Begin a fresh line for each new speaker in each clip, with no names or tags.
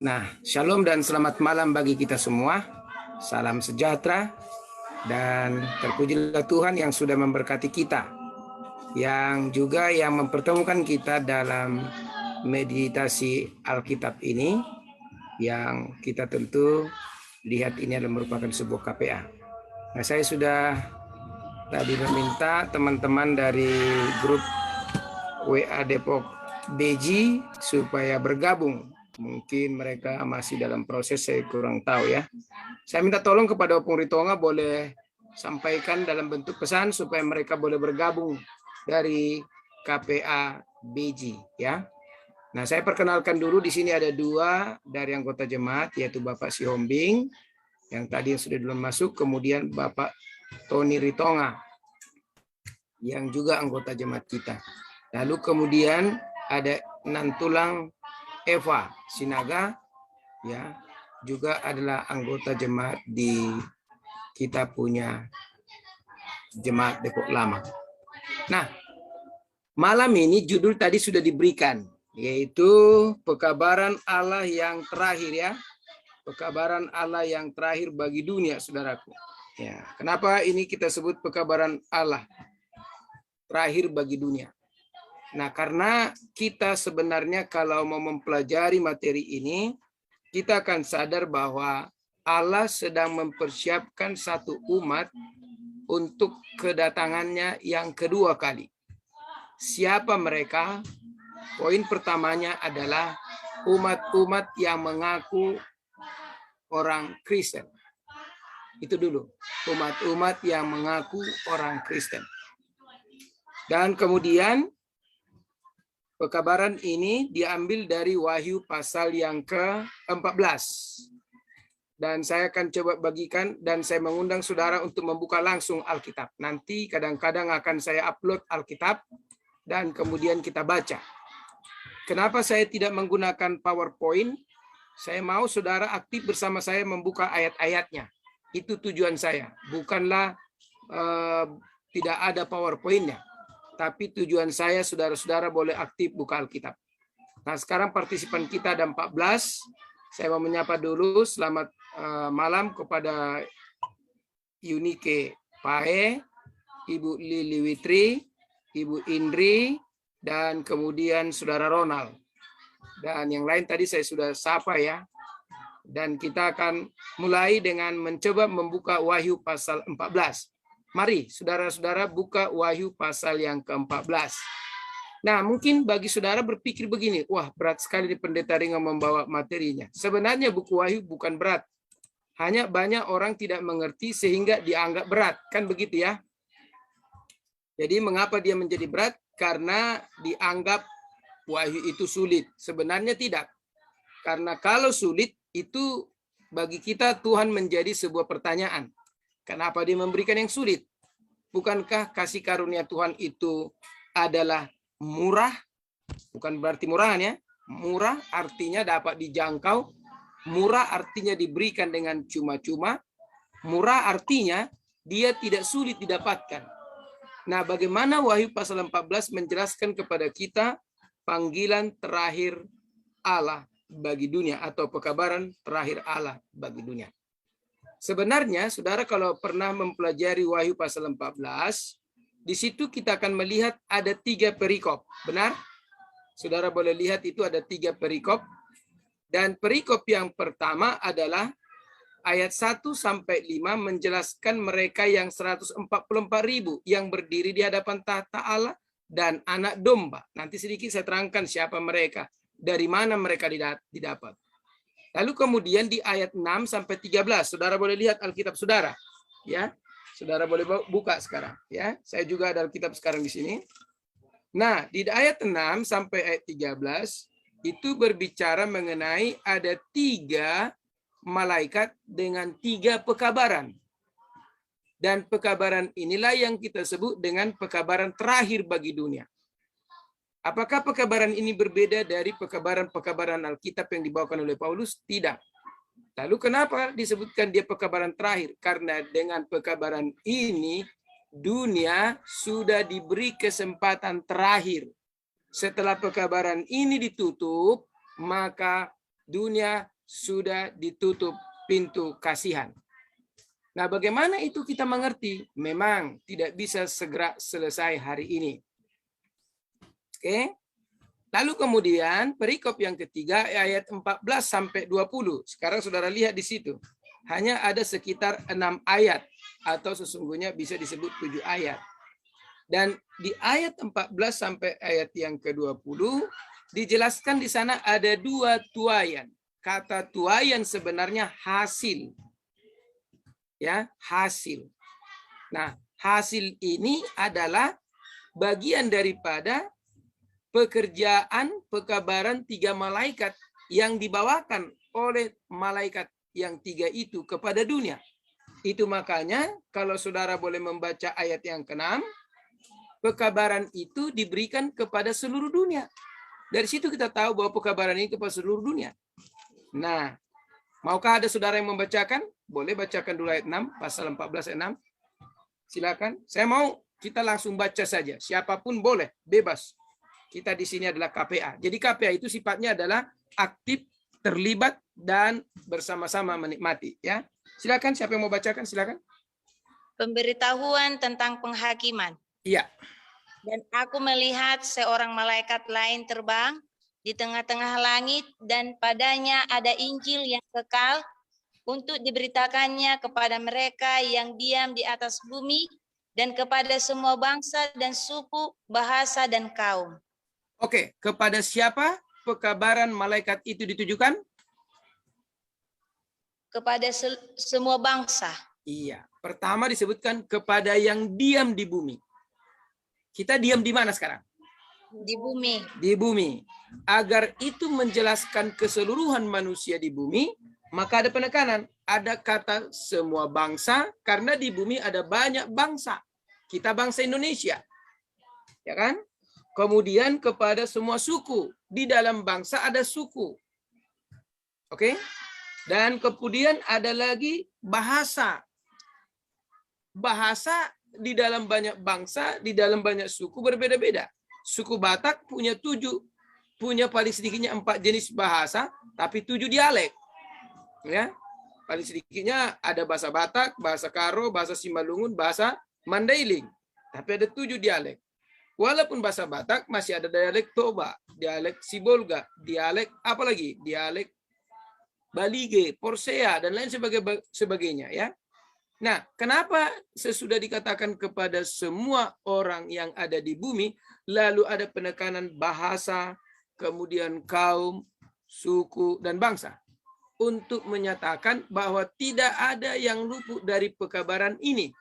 Nah, shalom dan selamat malam bagi kita semua. Salam sejahtera dan terpujilah Tuhan yang sudah memberkati kita, yang juga yang mempertemukan kita dalam meditasi Alkitab ini, yang kita tentu lihat ini adalah merupakan sebuah KPA. Nah, saya sudah tadi meminta teman-teman dari grup WA Depok BG supaya bergabung. Mungkin mereka masih dalam proses, saya kurang tahu ya. Saya minta tolong kepada Opung Ritonga boleh sampaikan dalam bentuk pesan supaya mereka boleh bergabung dari KPA BG ya. Nah, saya perkenalkan dulu, di sini ada dua dari anggota jemaat, yaitu Bapak Sihombing yang tadi sudah duluan masuk, kemudian Bapak Tony Ritonga yang juga anggota jemaat kita. Lalu kemudian ada Nantulang Eva Sinaga ya, juga adalah anggota jemaat di kita punya jemaat Depok Lama. Nah, malam ini judul tadi sudah diberikan, yaitu pekabaran Allah yang terakhir ya. Pekabaran Allah yang terakhir bagi dunia, saudaraku. Ya, kenapa ini kita sebut pekabaran Allah terakhir bagi dunia? Nah, karena kita sebenarnya kalau mau mempelajari materi ini, kita akan sadar bahwa Allah sedang mempersiapkan satu umat untuk kedatangannya yang kedua kali. Siapa mereka? Poin pertamanya adalah umat-umat yang mengaku orang Kristen. Itu dulu, umat-umat yang mengaku orang Kristen. Dan kemudian pekabaran ini diambil dari Wahyu pasal yang ke-14. Dan saya akan coba bagikan dan saya mengundang saudara untuk membuka langsung Alkitab. Nanti kadang-kadang akan saya upload Alkitab dan kemudian kita baca. Kenapa saya tidak menggunakan PowerPoint? Saya mau saudara aktif bersama saya membuka ayat-ayatnya. Itu tujuan saya. Bukanlah tidak ada PowerPoint-nya. Tapi tujuan saya saudara-saudara boleh aktif buka Alkitab. Nah, sekarang partisipan kita ada 14. Saya mau menyapa dulu selamat malam kepada Yunike Pae, Ibu Lili Witri, Ibu Indri, dan kemudian Saudara Ronald. Dan yang lain tadi saya sudah sapa ya. Dan kita akan mulai dengan mencoba membuka Wahyu pasal 14. Mari saudara-saudara buka Wahyu pasal yang ke-14. Nah, mungkin bagi saudara berpikir begini, wah berat sekali di Pendeta Ringo membawa materinya. Sebenarnya buku Wahyu bukan berat. Hanya banyak orang tidak mengerti sehingga dianggap berat. Kan begitu ya? Jadi mengapa dia menjadi berat? Karena dianggap Wahyu itu sulit. Sebenarnya tidak. Karena kalau sulit itu bagi kita Tuhan menjadi sebuah pertanyaan. Kenapa dia memberikan yang sulit? Bukankah kasih karunia Tuhan itu adalah murah? Bukan berarti murahan ya. Murah artinya dapat dijangkau. Murah artinya diberikan dengan cuma-cuma. Murah artinya dia tidak sulit didapatkan. Nah, bagaimana Wahyu pasal 14 menjelaskan kepada kita panggilan terakhir Allah bagi dunia atau pekabaran terakhir Allah bagi dunia. Sebenarnya, saudara kalau pernah mempelajari Wahyu pasal 14, di situ kita akan melihat ada 3 perikop. Benar? Saudara boleh lihat itu ada 3 perikop. Dan perikop yang pertama adalah ayat 1 sampai 5 menjelaskan mereka yang 144.000 yang berdiri di hadapan tahta Allah dan anak domba. Nanti sedikit saya terangkan siapa mereka, dari mana mereka didapat. Lalu kemudian di ayat 6 sampai 13, saudara boleh lihat Alkitab saudara, ya. Saudara boleh buka sekarang, ya. Saya juga ada Alkitab sekarang di sini. Nah, di ayat 6 sampai ayat 13 itu berbicara mengenai ada 3 malaikat dengan 3 pekabaran. Dan pekabaran inilah yang kita sebut dengan pekabaran terakhir bagi dunia. Apakah pekabaran ini berbeda dari pekabaran-pekabaran Alkitab yang dibawakan oleh Paulus? Tidak. Lalu kenapa disebutkan dia pekabaran terakhir? Karena dengan pekabaran ini dunia sudah diberi kesempatan terakhir. Setelah pekabaran ini ditutup, maka dunia sudah ditutup pintu kasihan. Nah, bagaimana itu kita mengerti? Memang tidak bisa segera selesai hari ini. Oke. Lalu kemudian perikop yang ketiga ayat 14 sampai 20. Sekarang saudara lihat di situ. Hanya ada sekitar 6 ayat atau sesungguhnya bisa disebut 7 ayat. Dan di ayat 14 sampai ayat yang ke-20 dijelaskan di sana ada 2 tuaian. Kata tuaian sebenarnya hasil. Ya, hasil. Nah, hasil ini adalah bagian daripada pekerjaan pekabaran 3 malaikat yang dibawakan oleh malaikat yang 3 itu kepada dunia. Itu makanya kalau saudara boleh membaca ayat yang ke-6, pekabaran itu diberikan kepada seluruh dunia. Dari situ kita tahu bahwa pekabaran ini kepada seluruh dunia. Nah, maukah ada saudara yang membacakan? Boleh bacakan dulu ayat 6, pasal 14 ayat 6. Silakan. Saya mau kita langsung baca saja. Siapapun boleh, bebas. Kita di sini adalah KPA. Jadi KPA itu sifatnya adalah aktif, terlibat, dan bersama-sama menikmati. Ya, silakan. Siapa yang mau bacakan? Silakan.
Pemberitahuan tentang penghakiman.
Iya.
Dan aku melihat seorang malaikat lain terbang di tengah-tengah langit, dan padanya ada Injil yang kekal untuk diberitakannya kepada mereka yang diam di atas bumi dan kepada semua bangsa dan suku, bahasa dan kaum.
Oke, kepada siapa pekabaran malaikat itu ditujukan?
Kepada semua bangsa.
Iya, pertama disebutkan kepada yang diam di bumi. Kita diam di mana sekarang?
Di bumi.
Di bumi. Agar itu menjelaskan keseluruhan manusia di bumi, maka ada penekanan. Ada kata semua bangsa, karena di bumi ada banyak bangsa. Kita bangsa Indonesia. Ya kan? Kemudian kepada semua suku. Di dalam bangsa ada suku. Oke? Dan kemudian ada lagi bahasa. Bahasa di dalam banyak bangsa, di dalam banyak suku berbeda-beda. Suku Batak punya paling sedikitnya 4 jenis bahasa, tapi 7 dialek. Ya, paling sedikitnya ada bahasa Batak, bahasa Karo, bahasa Simalungun, bahasa Mandailing. Tapi ada 7 dialek. Walaupun bahasa Batak masih ada dialek Toba, dialek Sibolga, dialek apa lagi? Dialek Balige, Porsea, dan lain sebagainya. Ya. Nah, kenapa sesudah dikatakan kepada semua orang yang ada di bumi, lalu ada penekanan bahasa, kemudian kaum, suku, dan bangsa? Untuk menyatakan bahwa tidak ada yang luput dari pekabaran ini.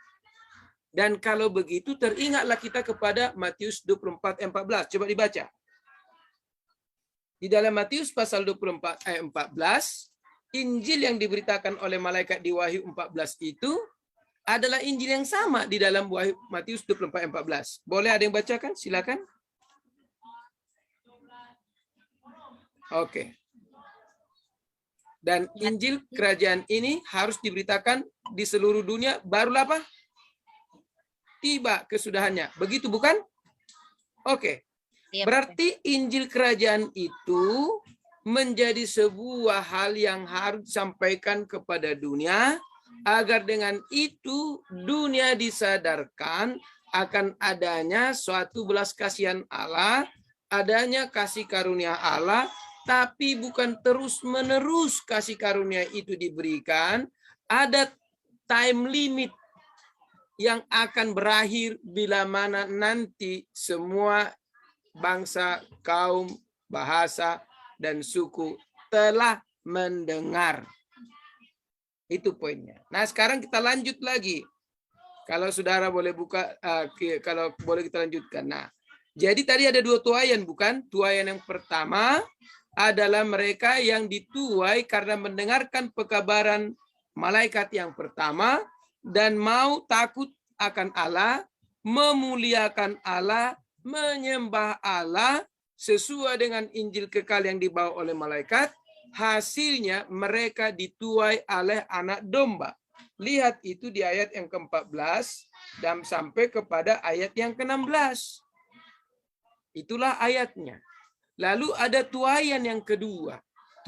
Dan kalau begitu, teringatlah kita kepada Matius 24 ayat 14. Coba dibaca. Di dalam Matius pasal 24 ayat 14, Injil yang diberitakan oleh malaikat di Wahyu 14 itu adalah Injil yang sama di dalam Wahyu Matius 24 ayat 14. Boleh ada yang bacakan? Silakan. Oke. Dan Injil kerajaan ini harus diberitakan di seluruh dunia, barulah apa? Tiba kesudahannya. Begitu bukan? Oke. Berarti Injil kerajaan itu menjadi sebuah hal yang harus disampaikan kepada dunia, agar dengan itu dunia disadarkan akan adanya suatu belas kasihan Allah, adanya kasih karunia Allah, tapi bukan terus-menerus kasih karunia itu diberikan, ada time limit yang akan berakhir bila mana nanti semua bangsa, kaum, bahasa, dan suku telah mendengar. Itu poinnya. Nah, sekarang kita lanjut lagi. Kalau saudara boleh buka, kalau boleh kita lanjutkan. Nah, jadi tadi ada 2 tuaian, bukan? Tuaian yang pertama adalah mereka yang dituai karena mendengarkan pekabaran malaikat yang pertama dan mau takut akan Allah, memuliakan Allah, menyembah Allah sesuai dengan Injil kekal yang dibawa oleh malaikat. Hasilnya mereka dituai oleh anak domba. Lihat itu di ayat yang ke-14 dan sampai kepada ayat yang ke-16. Itulah ayatnya. Lalu ada tuaian yang kedua.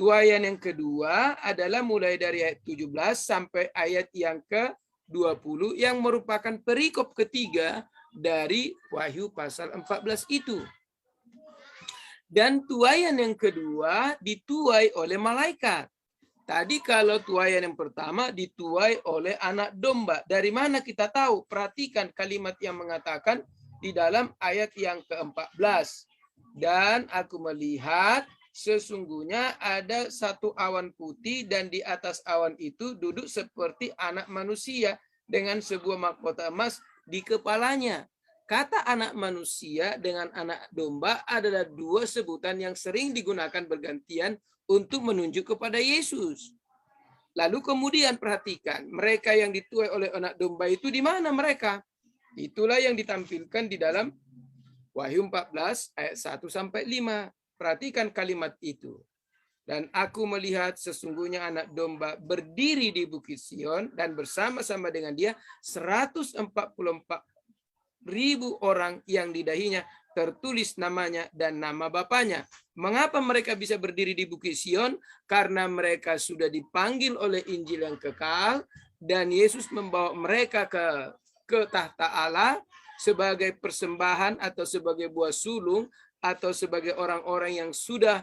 Tuaian yang kedua adalah mulai dari ayat 17 sampai ayat yang ke-20 yang merupakan perikop ketiga dari Wahyu pasal 14 itu. Dan tuaian yang kedua dituai oleh malaikat. Tadi kalau tuaian yang pertama dituai oleh anak domba. Dari mana kita tahu? Perhatikan kalimat yang mengatakan di dalam ayat yang ke-14. Dan aku melihat sesungguhnya ada satu awan putih dan di atas awan itu duduk seperti anak manusia dengan sebuah mahkota emas di kepalanya. Kata anak manusia dengan anak domba adalah dua sebutan yang sering digunakan bergantian untuk menunjuk kepada Yesus. Lalu kemudian perhatikan, mereka yang dituai oleh anak domba itu di mana mereka? Itulah yang ditampilkan di dalam Wahyu 14 ayat 1 sampai 5. Perhatikan kalimat itu. Dan aku melihat sesungguhnya anak domba berdiri di Bukit Sion dan bersama-sama dengan dia 144.000 orang yang di dahinya tertulis namanya dan nama bapanya. Mengapa mereka bisa berdiri di Bukit Sion? Karena mereka sudah dipanggil oleh Injil yang kekal dan Yesus membawa mereka ke tahta Allah sebagai persembahan atau sebagai buah sulung atau sebagai orang-orang yang sudah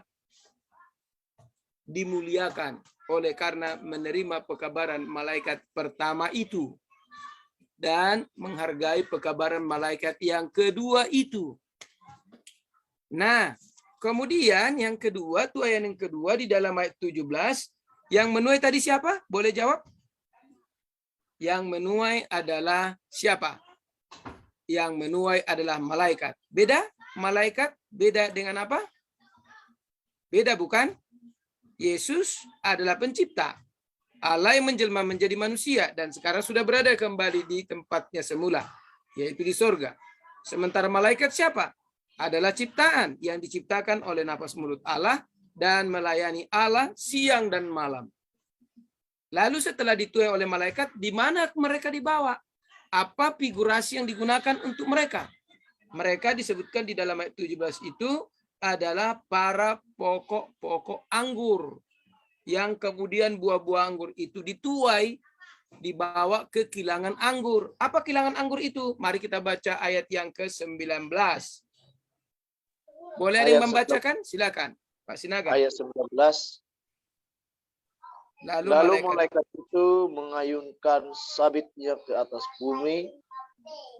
dimuliakan oleh karena menerima pekabaran malaikat pertama itu dan menghargai pekabaran malaikat yang kedua itu. Nah, kemudian yang kedua, tuaian yang kedua di dalam ayat 17, yang menuai tadi siapa? Boleh jawab? Yang menuai adalah siapa? Yang menuai adalah malaikat. Beda? Malaikat beda dengan apa? Beda bukan? Yesus adalah pencipta. Allah yang menjelma menjadi manusia dan sekarang sudah berada kembali di tempatnya semula, yaitu di sorga. Sementara malaikat siapa? Adalah ciptaan yang diciptakan oleh nafas mulut Allah dan melayani Allah siang dan malam. Lalu setelah dituai oleh malaikat, di mana mereka dibawa? Apa figurasi yang digunakan untuk mereka? Mereka disebutkan di dalam ayat 17 itu adalah para pokok-pokok anggur yang kemudian buah-buah anggur itu dituai dibawa ke kilangan anggur. Apa kilangan anggur itu? Mari kita baca ayat yang ke-19. Boleh ada yang membacakan? Silakan, Pak Sinaga.
Ayat 19. Lalu malaikat itu mengayunkan sabitnya ke atas bumi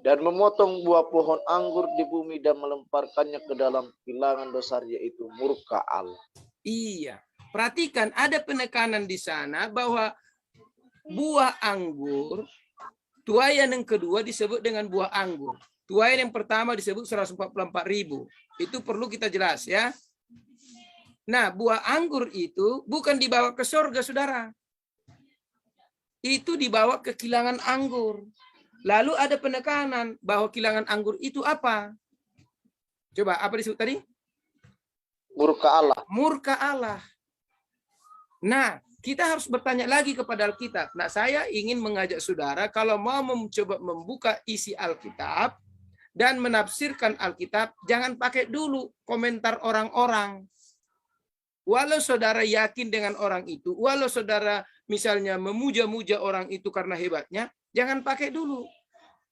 dan memotong buah pohon anggur di bumi dan melemparkannya ke dalam kilangan besar, yaitu murka Allah.
Iya, perhatikan ada penekanan di sana bahwa buah anggur, tuaian yang kedua disebut dengan buah anggur. Tuaian yang pertama disebut 144.000. Itu perlu kita jelas ya. Nah, buah anggur itu bukan dibawa ke surga, saudara. Itu dibawa ke kilangan anggur. Lalu ada penekanan bahwa kilangan anggur itu apa? Coba, apa disebut tadi?
Murka Allah.
Murka Allah. Nah, kita harus bertanya lagi kepada Alkitab. Nah, saya ingin mengajak saudara kalau mau mencoba membuka isi Alkitab dan menafsirkan Alkitab, jangan pakai dulu komentar orang-orang. Walau saudara yakin dengan orang itu, walau saudara misalnya memuja-muja orang itu karena hebatnya, jangan pakai dulu.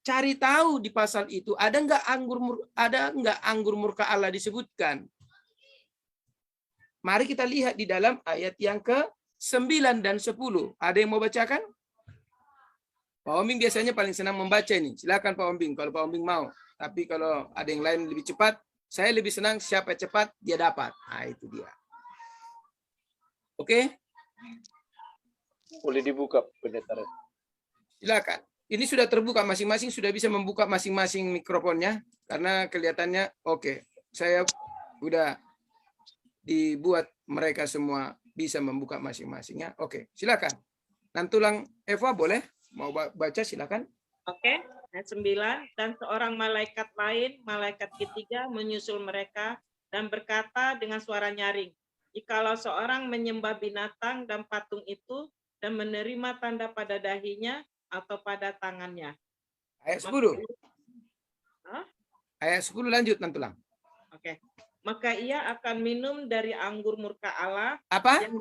Cari tahu di pasal itu ada nggak anggur murka Allah disebutkan. Mari kita lihat di dalam ayat yang ke-9 dan 10. Ada yang mau bacakan? Pak Ombing biasanya paling senang membaca ini. Silakan Pak Ombing kalau Pak Ombing mau. Tapi kalau ada yang lain lebih cepat, saya lebih senang siapa cepat dia dapat. Nah, itu dia. Oke?
Boleh dibuka, pendeta.
Silakan. Ini sudah terbuka, masing-masing sudah bisa membuka masing-masing mikrofonnya karena kelihatannya oke. Saya udah dibuat mereka semua bisa membuka masing-masingnya. Oke, silakan. Nantulang Eva boleh mau baca silakan.
Oke, ayat 9. Dan seorang malaikat lain, malaikat ketiga menyusul mereka dan berkata dengan suara nyaring, jikalau seorang menyembah binatang dan patung itu dan menerima tanda pada dahinya atau pada tangannya.
Ayat 10.
Hah?
Ayat 10 lanjut Nantulang.
Oke. maka ia akan minum dari anggur murka Allah
Apa?
yang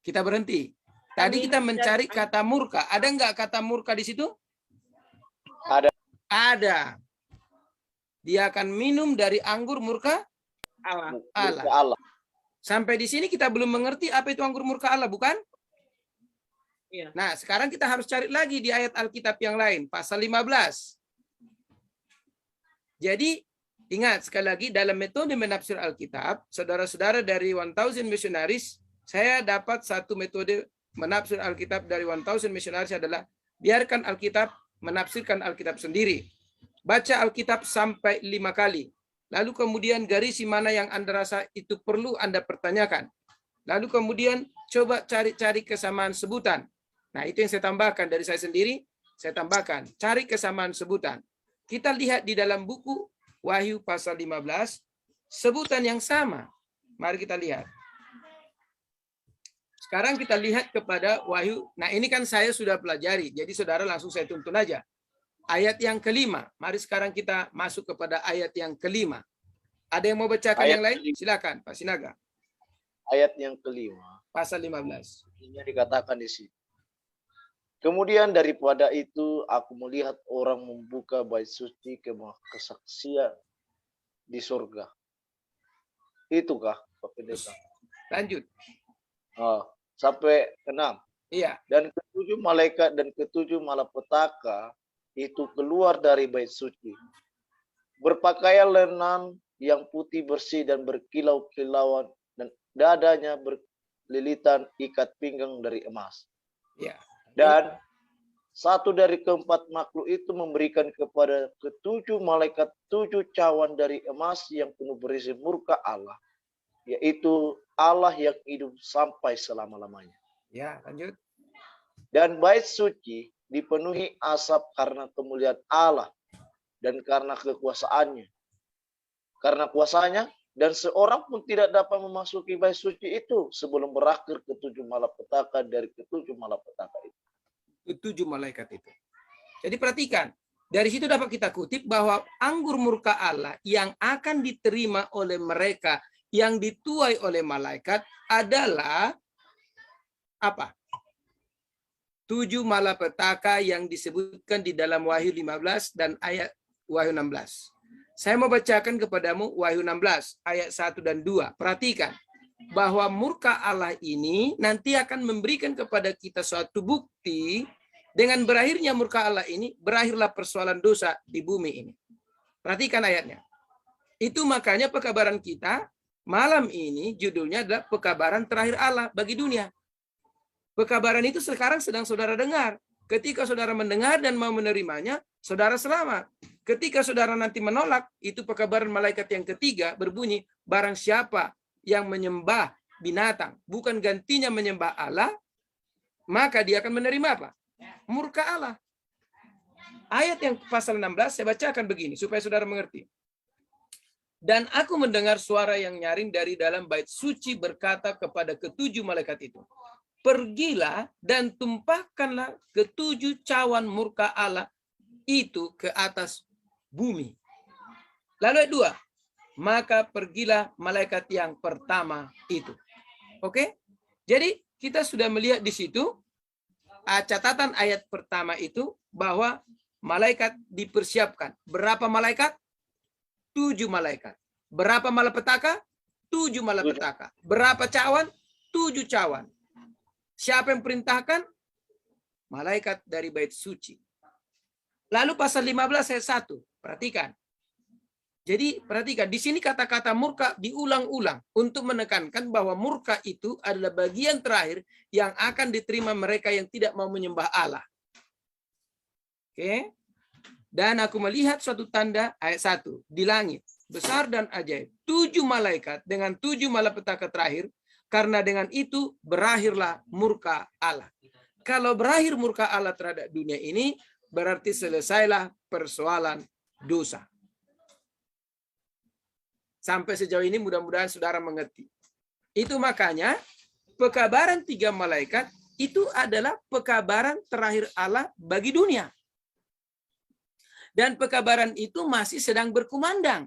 Kita berhenti. Tadi kita mencari kata murka. Ada nggak kata murka di situ?
Ada.
Ada. Dia akan minum dari anggur murka
Allah.
Allah.
Murka Allah.
Sampai di sini kita belum mengerti apa itu anggur murka Allah, bukan?
Iya.
Nah, sekarang kita harus cari lagi di ayat Alkitab yang lain, pasal 15. Jadi, ingat sekali lagi dalam metode menafsir Alkitab, saudara-saudara dari 1000 Missionaries, saya dapat satu metode menafsir Alkitab dari 1000 Missionaries adalah biarkan Alkitab menafsirkan Alkitab sendiri. Baca Alkitab sampai 5 kali. Lalu kemudian garisi mana yang Anda rasa itu perlu Anda pertanyakan. Lalu kemudian coba cari-cari kesamaan sebutan. Nah, itu yang saya tambahkan dari saya sendiri. Saya tambahkan, cari kesamaan sebutan. Kita lihat di dalam buku Wahyu pasal 15, sebutan yang sama. Mari kita lihat. Sekarang kita lihat kepada Wahyu. Nah, ini kan saya sudah pelajari. Jadi saudara langsung saya tuntun aja. Ayat yang kelima. Mari sekarang kita masuk kepada ayat yang kelima. Ada yang mau bacakan
Ayat
yang lain?
kelima.
Silakan, Pak Sinaga.
Ayat yang kelima.
Pasal 15.
Ini dikatakan di sini. Kemudian daripada itu aku melihat orang membuka bait suci kesaksian di surga. Itukah Pak Pendeta?
Lanjut.
Sampai 6.
Iya.
Dan ketujuh malaikat dan ketujuh malapetaka itu keluar dari bait suci. Berpakaian lenan yang putih bersih dan berkilau-kilauan dan dadanya berlilitan ikat pinggang dari emas.
Iya.
Dan satu dari keempat makhluk itu memberikan kepada ketujuh malaikat 7 cawan dari emas yang penuh berisi murka Allah, yaitu Allah yang hidup sampai selama-lamanya.
Ya, lanjut.
Dan bait suci dipenuhi asap karena kemuliaan Allah dan karena kekuasaannya. Karena kuasanya, dan seorang pun tidak dapat memasuki bait suci itu sebelum berakhir ketujuh malapetaka dari ketujuh malapetaka itu.
Ketujuh malaikat itu. Jadi perhatikan, dari situ dapat kita kutip bahwa anggur murka Allah yang akan diterima oleh mereka yang dituai oleh malaikat adalah apa? 7 malapetaka yang disebutkan di dalam Wahyu 15 dan ayat Wahyu 16. Saya mau bacakan kepadamu Wahyu 16 ayat 1 dan 2. Perhatikan bahwa murka Allah ini nanti akan memberikan kepada kita suatu bukti. Dengan berakhirnya murka Allah ini, berakhirlah persoalan dosa di bumi ini. Perhatikan ayatnya. Itu makanya pekabaran kita malam ini judulnya adalah pekabaran terakhir Allah bagi dunia. Pekabaran itu sekarang sedang saudara dengar. Ketika saudara mendengar dan mau menerimanya, saudara selamat. Ketika saudara nanti menolak, itu pekabaran malaikat yang ketiga berbunyi, barang siapa yang menyembah binatang, bukan gantinya menyembah Allah, maka dia akan menerima apa? Murka Allah. Ayat yang pasal 16 saya bacakan begini supaya saudara mengerti. Dan aku mendengar suara yang nyaring dari dalam bait suci berkata kepada ketujuh malaikat itu, pergilah dan tumpahkanlah ketujuh cawan murka Allah itu ke atas bumi. Lalu ayat 2, maka pergilah malaikat yang pertama itu. Oke? Jadi kita sudah melihat di situ catatan ayat pertama itu bahwa malaikat dipersiapkan. Berapa malaikat? 7 malaikat. Berapa malapetaka? 7 malapetaka. Berapa cawan? 7 cawan. Siapa yang perintahkan? Malaikat dari bait suci. Lalu pasal 15 ayat 1. Perhatikan. Jadi perhatikan, di sini kata-kata murka diulang-ulang untuk menekankan bahwa murka itu adalah bagian terakhir yang akan diterima mereka yang tidak mau menyembah Allah. Oke. Dan aku melihat suatu tanda ayat 1 di langit besar dan ajaib, 7 malaikat dengan 7 malapetaka terakhir, karena dengan itu berakhirlah murka Allah. Kalau berakhir murka Allah terhadap dunia ini, berarti selesailah persoalan dosa. Sampai sejauh ini mudah-mudahan saudara mengerti. Itu makanya pekabaran 3 malaikat itu adalah pekabaran terakhir Allah bagi dunia. Dan pekabaran itu masih sedang berkumandang.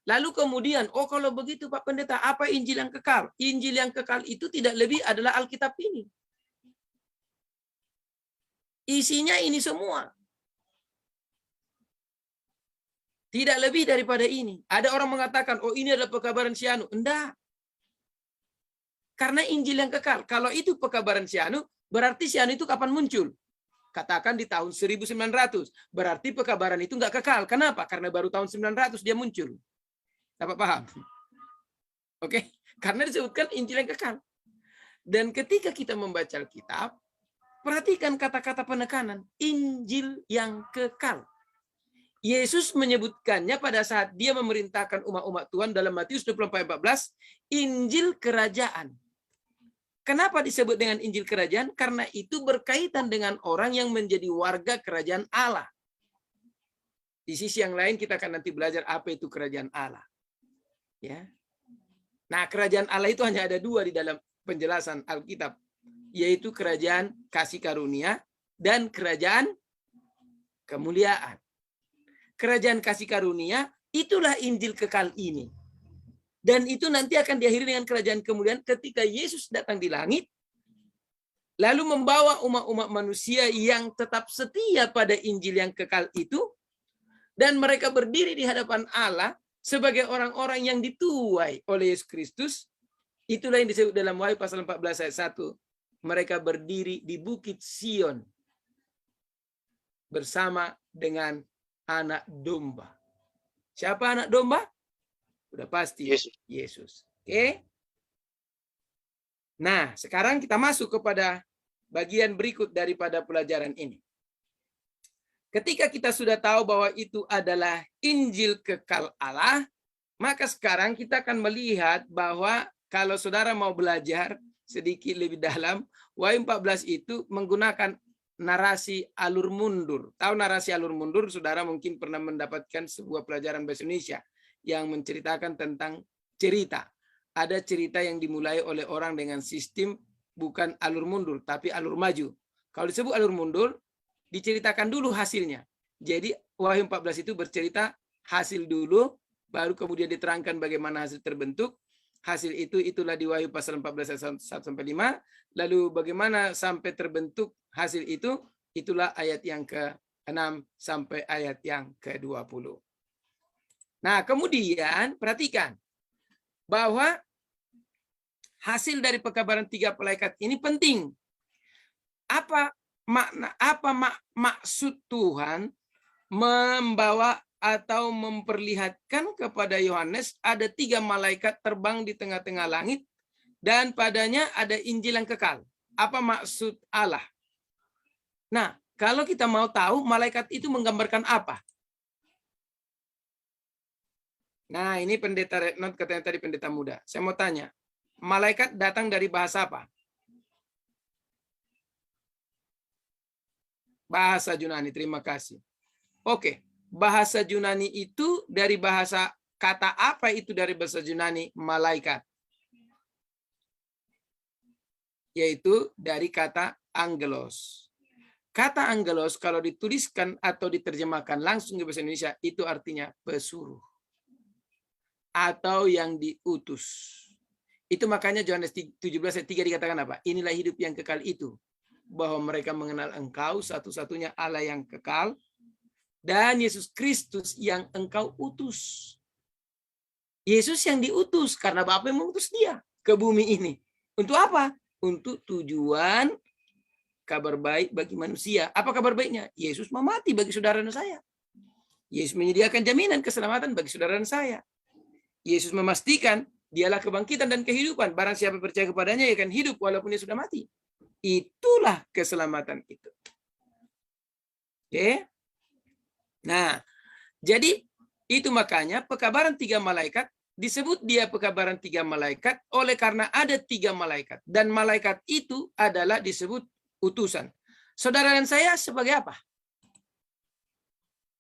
Lalu kemudian, oh kalau begitu Pak Pendeta, apa Injil yang kekal? Injil yang kekal itu tidak lebih adalah Alkitab ini. Isinya ini semua. Tidak lebih daripada ini. Ada orang mengatakan, oh ini adalah pekabaran Syanu. Enggak. Karena Injil yang kekal. Kalau itu pekabaran Syanu, berarti Syanu itu kapan muncul? Katakan di tahun 1900. Berarti pekabaran itu enggak kekal. Kenapa? Karena baru tahun 900 dia muncul. Dapat paham? Oke? Karena disebutkan Injil yang kekal. Dan ketika kita membaca Alkitab, perhatikan kata-kata penekanan. Injil yang kekal. Yesus menyebutkannya pada saat dia memerintahkan umat-umat Tuhan dalam Matius 24:14, Injil kerajaan. Kenapa disebut dengan Injil kerajaan? Karena itu berkaitan dengan orang yang menjadi warga kerajaan Allah. Di sisi yang lain kita akan nanti belajar apa itu kerajaan Allah. Ya. Nah, kerajaan Allah itu hanya ada dua di dalam penjelasan Alkitab, yaitu kerajaan kasih karunia dan kerajaan kemuliaan. Kerajaan kasih karunia, itulah Injil kekal ini. Dan itu nanti akan diakhiri dengan kerajaan kemuliaan ketika Yesus datang di langit, lalu membawa umat-umat manusia yang tetap setia pada Injil yang kekal itu, dan mereka berdiri di hadapan Allah sebagai orang-orang yang dituai oleh Yesus Kristus. Itulah yang disebut dalam Wahyu pasal 14 ayat 1. Mereka berdiri di Bukit Sion bersama dengan anak domba. Siapa anak domba? Sudah pasti Yesus. Oke. Nah, sekarang kita masuk kepada bagian berikut daripada pelajaran ini. Ketika kita sudah tahu bahwa itu adalah Injil kekal Allah, maka sekarang kita akan melihat bahwa kalau saudara mau belajar sedikit lebih dalam, Wahyu 14 itu menggunakan narasi alur mundur. Tahu narasi alur mundur? Saudara mungkin pernah mendapatkan sebuah pelajaran bahasa Indonesia yang menceritakan tentang cerita. Ada cerita yang dimulai oleh orang dengan sistem bukan alur mundur, tapi alur maju. Kalau disebut alur mundur, diceritakan dulu hasilnya. Jadi Wahyu 14 itu bercerita hasil dulu, baru kemudian diterangkan bagaimana hasil terbentuk. Hasil itu itulah di Wahyu pasal 14 ayat 1-5. Lalu bagaimana sampai terbentuk hasil itu, itulah ayat yang ke-6 sampai ayat yang ke-20. Nah, kemudian perhatikan bahwa hasil dari pekabaran 3 malaikat ini penting. Apa maksud Tuhan membawa atau memperlihatkan kepada Yohanes ada 3 malaikat terbang di tengah-tengah langit dan padanya ada Injil yang kekal. Apa maksud Allah? Nah, kalau kita mau tahu malaikat itu menggambarkan apa? Nah, ini pendeta Rednot katanya tadi, pendeta muda. Saya mau tanya, malaikat datang dari bahasa apa? Bahasa Yunani, terima kasih. Oke, bahasa Yunani itu dari bahasa, kata apa itu dari bahasa Yunani malaikat? Yaitu dari kata angelos. Kata angelos kalau dituliskan atau diterjemahkan langsung ke bahasa Indonesia, itu artinya pesuruh. Atau yang diutus. Itu makanya Yohanes 17 ayat 3 dikatakan apa? Inilah hidup yang kekal itu. Bahwa mereka mengenal engkau satu-satunya Allah yang kekal. Dan Yesus Kristus yang engkau utus. Yesus yang diutus karena Bapa yang mengutus dia ke bumi ini. Untuk apa? Untuk tujuan kabar baik bagi manusia. Apa kabar baiknya? Yesus memati bagi saudara dan saya. Yesus menyediakan jaminan keselamatan bagi saudara dan saya. Yesus memastikan dialah kebangkitan dan kehidupan. Barang siapa percaya kepadanya ia akan hidup walaupun dia sudah mati. Itulah keselamatan itu. Oke. Nah, jadi itu makanya pekabaran 3 malaikat disebut dia pekabaran 3 malaikat oleh karena ada 3 malaikat. Dan malaikat itu adalah disebut utusan. Saudara dan saya sebagai apa?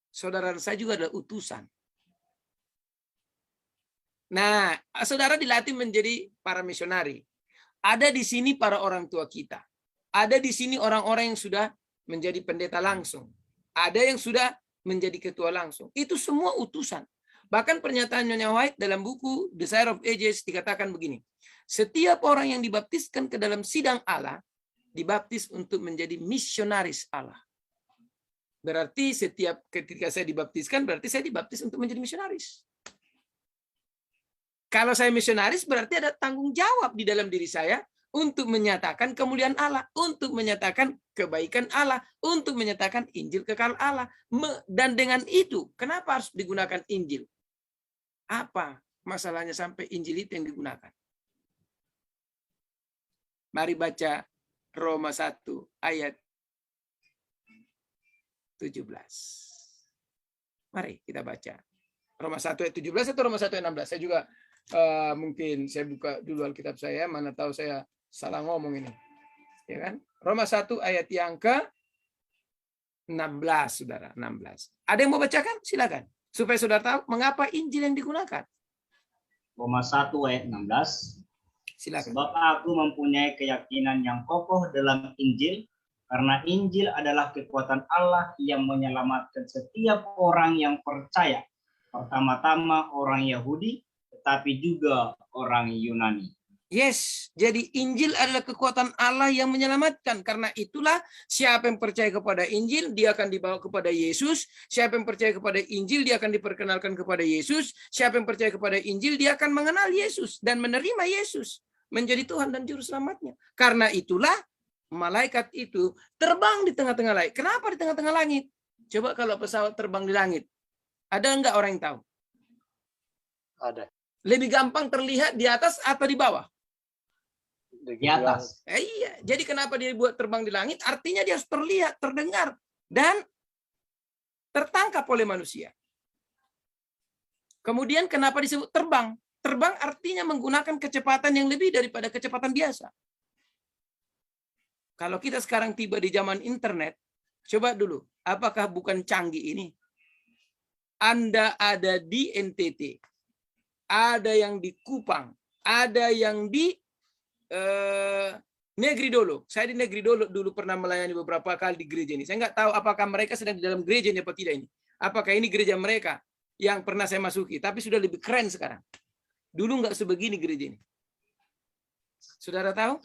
Saudara dan saya juga adalah utusan. Nah, saudara dilatih menjadi para misionari. Ada di sini para orang tua kita. Ada di sini orang-orang yang sudah menjadi pendeta langsung. Ada yang sudah menjadi ketua langsung. Itu semua utusan. Bahkan pernyataan Nyonya White dalam buku Desire of Ages dikatakan begini. Setiap orang yang dibaptiskan ke dalam sidang Allah, dibaptis untuk menjadi misionaris Allah. Berarti setiap ketika saya dibaptiskan, berarti saya dibaptis untuk menjadi misionaris. Kalau saya misionaris, berarti ada tanggung jawab di dalam diri saya untuk menyatakan kemuliaan Allah, untuk menyatakan kebaikan Allah, untuk menyatakan Injil kekal Allah. Dan dengan itu, kenapa harus digunakan Injil? Apa masalahnya sampai Injil itu yang digunakan? Mari baca Roma 1 ayat 17. Mari kita baca. Roma 1 ayat 17 atau Roma 1 ayat 16? Saya juga mungkin saya buka dulu Alkitab saya, mana tahu saya salah ngomong ini. Ya kan? Roma 1 ayat yang ke 16, Saudara, 16. Ada yang mau bacakan? Silakan. Supaya Saudara tahu mengapa Injil yang digunakan.
Roma 1 ayat 16.
Silakan.
Sebab aku mempunyai keyakinan yang kokoh dalam Injil, karena Injil adalah kekuatan Allah yang menyelamatkan setiap orang yang percaya. Pertama-tama orang Yahudi, tetapi juga orang Yunani.
Yes, jadi Injil adalah kekuatan Allah yang menyelamatkan. Karena itulah siapa yang percaya kepada Injil, dia akan dibawa kepada Yesus. Siapa yang percaya kepada Injil, dia akan diperkenalkan kepada Yesus. Siapa yang percaya kepada Injil, dia akan mengenal Yesus dan menerima Yesus menjadi Tuhan dan Juru Selamatnya. Karena itulah malaikat itu terbang di tengah-tengah langit. Kenapa di tengah-tengah langit? Coba kalau pesawat terbang di langit, ada enggak orang yang tahu?
Ada.
Lebih gampang terlihat di atas atau di bawah?
Di atas.
Iya, jadi kenapa dia buat terbang di langit? Artinya dia harus terlihat, terdengar, dan tertangkap oleh manusia. Kemudian kenapa disebut terbang? Terbang artinya menggunakan kecepatan yang lebih daripada kecepatan biasa. Kalau kita sekarang tiba di zaman internet, coba dulu, apakah bukan canggih ini? Anda ada di NTT, ada yang di Kupang, ada yang di Negeri Dolo. Saya di Negeri Dolo dulu pernah melayani beberapa kali di gereja ini. Saya nggak tahu apakah mereka sedang di dalam gereja ini apa tidak ini. Apakah ini gereja mereka yang pernah saya masuki, tapi sudah lebih keren sekarang. Dulu nggak sebegini gereja ini. Saudara tahu?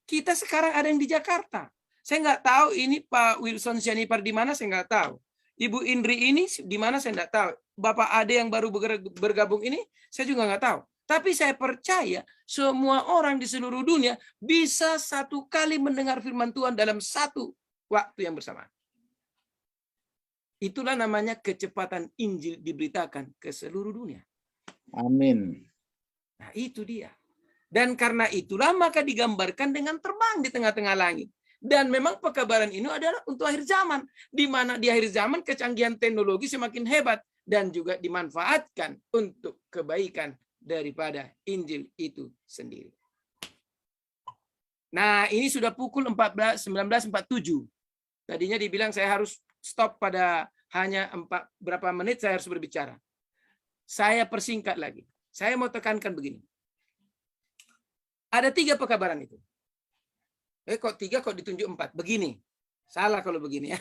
Kita sekarang ada yang di Jakarta. Saya nggak tahu ini Pak Wilson Sianipar di mana, saya nggak tahu. Ibu Indri ini di mana, saya nggak tahu. Bapak Ade yang baru bergabung ini, saya juga nggak tahu. Tapi saya percaya semua orang di seluruh dunia bisa satu kali mendengar firman Tuhan dalam satu waktu yang bersamaan. Itulah namanya kecepatan Injil diberitakan ke seluruh dunia.
Amin.
Nah, itu dia. Dan karena itulah maka digambarkan dengan terbang di tengah-tengah langit. Dan memang pekabaran ini adalah untuk akhir zaman. Di mana di akhir zaman kecanggihan teknologi semakin hebat. Dan juga dimanfaatkan untuk kebaikan daripada Injil itu sendiri. Nah, ini sudah pukul 19.47. Tadinya dibilang saya harus stop pada hanya berapa menit saya harus berbicara. Saya persingkat lagi. Saya mau tekankan begini. Ada 3 pekabaran itu. Kok 3 kok ditunjuk 4? Begini. Salah kalau begini ya.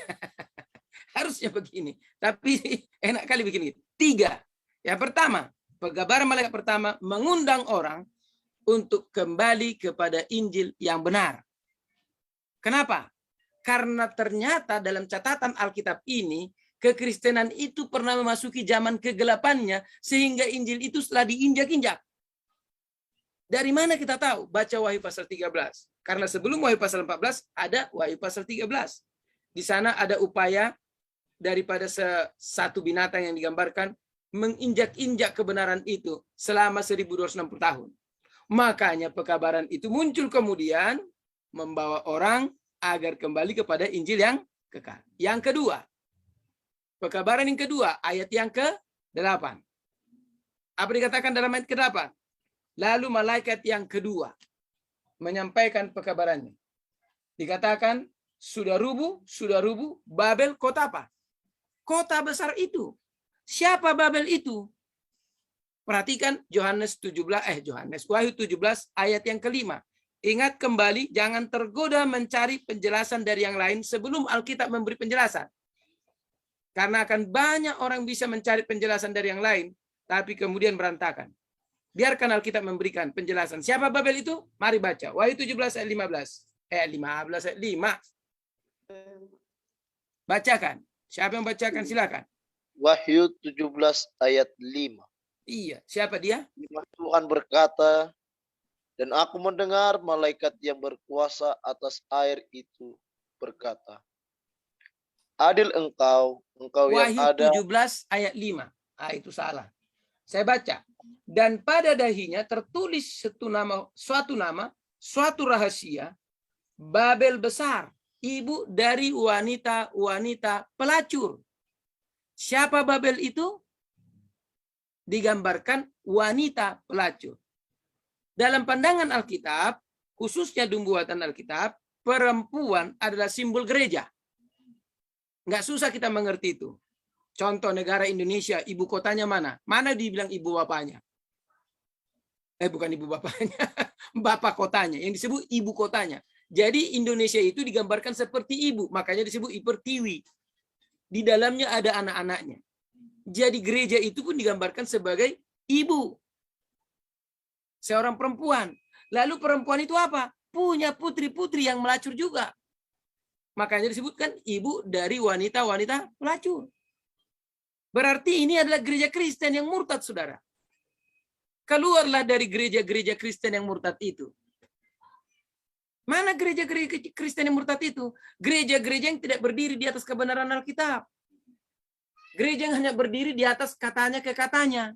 Harusnya begini. Tapi enak kali begini. 3. Yang pertama, pekabaran malaikat pertama mengundang orang untuk kembali kepada Injil yang benar. Kenapa? Karena ternyata dalam catatan Alkitab ini, kekristenan itu pernah memasuki zaman kegelapannya sehingga Injil itu telah diinjak-injak. Dari mana kita tahu? Baca Wahyu pasal 13. Karena sebelum Wahyu pasal 14 ada Wahyu pasal 13. Di sana ada upaya daripada satu binatang yang digambarkan menginjak-injak kebenaran itu selama 1260 tahun. Makanya pekabaran itu muncul kemudian membawa orang agar kembali kepada Injil yang kekal. Yang kedua, pekabaran yang kedua, ayat yang ke-8. Apa dikatakan dalam ayat ke-8? Lalu malaikat yang kedua menyampaikan pekabarannya. Dikatakan, sudah rubuh, Babel kota apa? Kota besar itu. Siapa Babel itu? Perhatikan Wahyu 17 ayat yang ke-5. Ingat kembali, jangan tergoda mencari penjelasan dari yang lain sebelum Alkitab memberi penjelasan. Karena akan banyak orang bisa mencari penjelasan dari yang lain, tapi kemudian berantakan. Biarkan Alkitab memberikan penjelasan. Siapa Babel itu? Mari baca. Wahyu 17 ayat 15. Ayat 5. Bacakan. Siapa yang bacakan? Silakan.
Wahyu 17 ayat 5.
Iya, siapa dia?
Tuhan berkata, dan aku mendengar malaikat yang berkuasa atas air itu berkata, adil engkau yang
Wahyu
ada.
17 ayat 5. Ah, itu salah. Saya baca. Dan pada dahinya tertulis suatu nama, suatu rahasia, Babel besar, ibu dari wanita-wanita pelacur. Siapa Babel itu? Digambarkan wanita pelacur. Dalam pandangan Alkitab, khususnya pembuatan Alkitab, perempuan adalah simbol gereja. Nggak susah kita mengerti itu. Contoh negara Indonesia, ibu kotanya mana? Mana dibilang ibu bapaknya? Bukan ibu bapaknya, bapak kotanya. Yang disebut ibu kotanya. Jadi Indonesia itu digambarkan seperti ibu, makanya disebut Ipertiwi. Di dalamnya ada anak-anaknya. Jadi gereja itu pun digambarkan sebagai ibu. Seorang perempuan. Lalu perempuan itu apa? Punya putri-putri yang melacur juga. Makanya disebutkan ibu dari wanita-wanita pelacur. Berarti ini adalah gereja Kristen yang murtad, saudara. Keluarlah dari gereja-gereja Kristen yang murtad itu. Mana gereja-gereja Kristen yang murtad itu? Gereja-gereja yang tidak berdiri di atas kebenaran Alkitab. Gereja yang hanya berdiri di atas katanya ke katanya.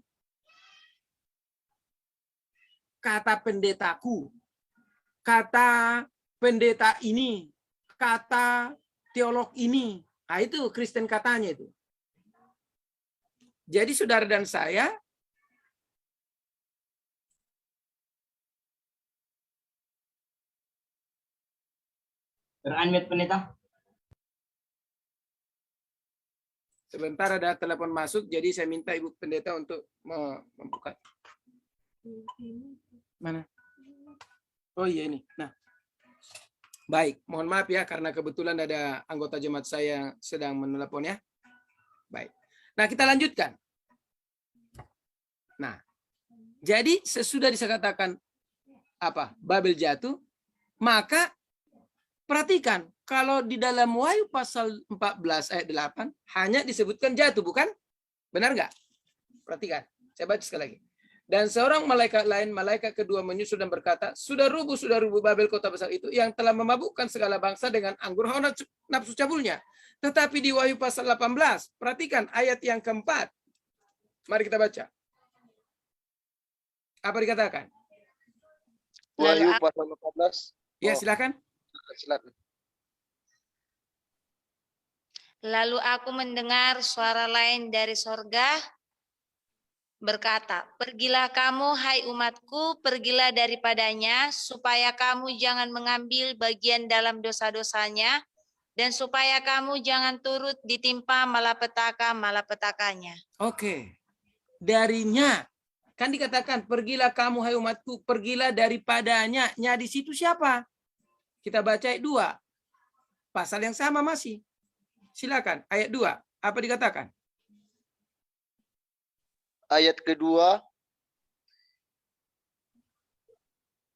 Kata pendetaku. Kata pendeta ini. Kata teolog ini. Nah, itu Kristen katanya itu. Jadi saudara dan saya
Unmute pendeta.
sebentar ada telepon masuk, jadi saya minta Ibu Pendeta untuk membuka. Mana? Oh iya ini. Nah, baik. Mohon maaf ya karena kebetulan ada anggota jemaat saya yang sedang menelepon ya. Baik. Nah, kita lanjutkan. Nah, jadi sesudah dikatakan apa? Babel jatuh, maka perhatikan kalau di dalam Wahyu pasal 14 ayat 8 hanya disebutkan jatuh, bukan? Benar nggak? Perhatikan. Saya baca sekali lagi. Dan seorang malaikat lain, malaikat kedua menyusul dan berkata, sudah rubuh Babel kota besar itu yang telah memabukkan segala bangsa dengan anggur hawa nafsu cabulnya. Tetapi di Wahyu pasal 18, perhatikan ayat yang keempat. Mari kita baca. Apa dikatakan?
Wahyu pasal 18.
Ya, silakan.
Silakan.
Lalu aku mendengar suara lain dari sorga berkata, pergilah kamu hai umatku, pergilah daripadanya, supaya kamu jangan mengambil bagian dalam dosa-dosanya, dan supaya kamu jangan turut ditimpa malapetaka-malapetakanya.
Oke. Darinya. Kan dikatakan, pergilah kamu hai umatku, pergilah daripadanya. Nya di situ siapa? Kita baca ayat 2. Pasal yang sama masih. Silakan, ayat 2. Apa dikatakan?
Ayat kedua.